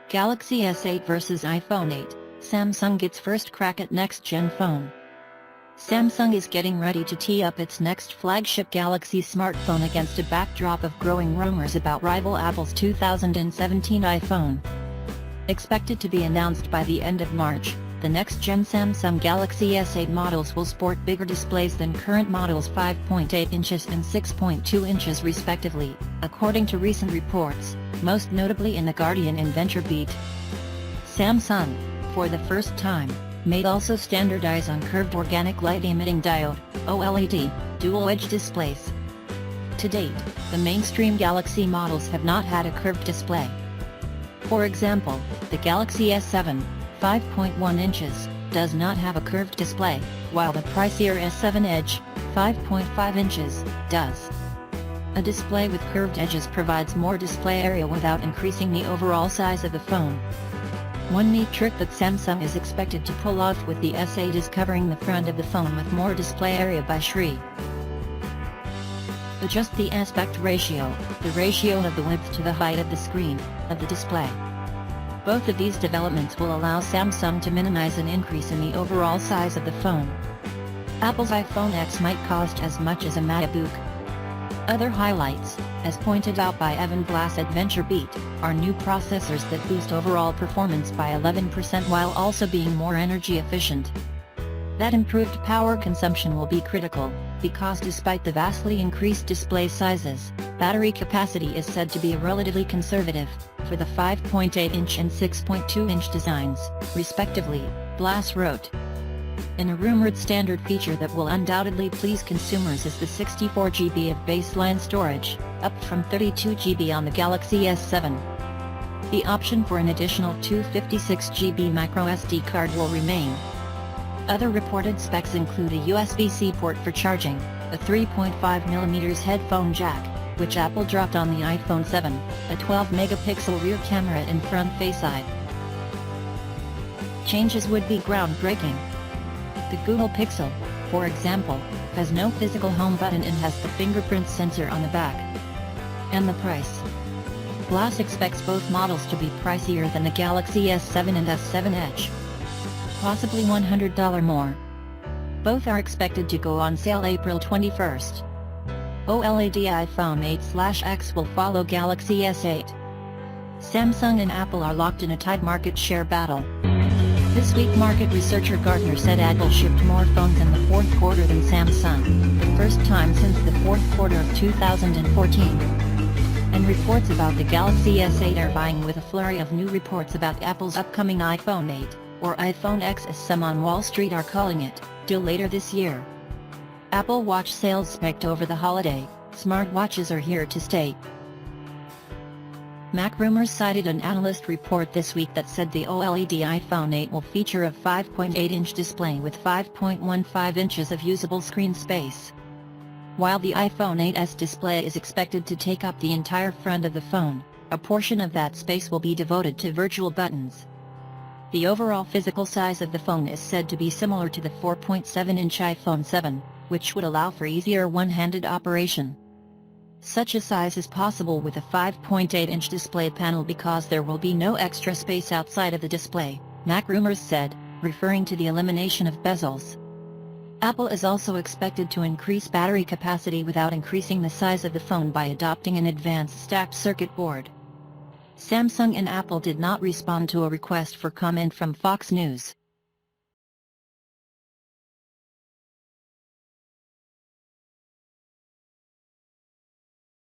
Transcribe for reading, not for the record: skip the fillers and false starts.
Galaxy S8 vs iPhone 8, Samsung gets first crack at next-gen phone. Samsung is getting ready to tee up its next flagship Galaxy smartphone against a backdrop of growing rumors about rival Apple's 2017 iPhone. Expected to be announced by the end of March, the next-gen Samsung Galaxy S8 models will sport bigger displays than current models' 5.8 inches and 6.2 inches respectively, according to recent reports, most notably in The Guardian and VentureBeat. Samsung, for the first time, may also standardize on curved organic light-emitting diode, OLED, dual-edge displays. To date, the mainstream Galaxy models have not had a curved display. For example, the Galaxy S7, 5.1 inches, does not have a curved display, while the pricier S7 Edge, 5.5 inches, does. A display with curved edges provides more display area without increasing the overall size of the phone. One neat trick that Samsung is expected to pull off with the S8 is covering the front of the phone with more display area by adjust the aspect ratio, the ratio of the width to the height of the screen, of the display. Both of these developments will allow Samsung to minimize an increase in the overall size of the phone. Apple's iPhone X might cost as much as a MacBook. Other highlights, as pointed out by Evan Blass at VentureBeat, are new processors that boost overall performance by 11% while also being more energy efficient. That improved power consumption will be critical, because despite the vastly increased display sizes, battery capacity is said to be relatively conservative, for the 5.8-inch and 6.2-inch designs, respectively, Blass wrote. And a rumored standard feature that will undoubtedly please consumers is the 64 GB of baseline storage, up from 32 GB on the Galaxy S7. The option for an additional 256 GB microSD card will remain. Other reported specs include a USB-C port for charging, a 3.5mm headphone jack, which Apple dropped on the iPhone 7, a 12-megapixel rear camera and front Face ID. Changes would be groundbreaking. The Google Pixel, for example, has no physical home button and has the fingerprint sensor on the back. And the price. Blass expects both models to be pricier than the Galaxy S7 and S7 Edge. Possibly $100 more. Both are expected to go on sale April 21st. OLED iPhone 8/X will follow Galaxy S8. Samsung and Apple are locked in a tight market share battle. This week market researcher Gartner said Apple shipped more phones in the fourth quarter than Samsung, the first time since the fourth quarter of 2014. And reports about the Galaxy S8 are vying with a flurry of new reports about Apple's upcoming iPhone 8, or iPhone X as some on Wall Street are calling it, due later this year. Apple Watch sales spiked over the holiday, smartwatches are here to stay. Mac Rumors cited an analyst report this week that said the OLED iPhone 8 will feature a 5.8-inch display with 5.15 inches of usable screen space. While the iPhone 8's display is expected to take up the entire front of the phone, a portion of that space will be devoted to virtual buttons. The overall physical size of the phone is said to be similar to the 4.7-inch iPhone 7, which would allow for easier one-handed operation. Such a size is possible with a 5.8-inch display panel because there will be no extra space outside of the display, Mac Rumors said, referring to the elimination of bezels. Apple is also expected to increase battery capacity without increasing the size of the phone by adopting an advanced stacked circuit board. Samsung and Apple did not respond to a request for comment from Fox News.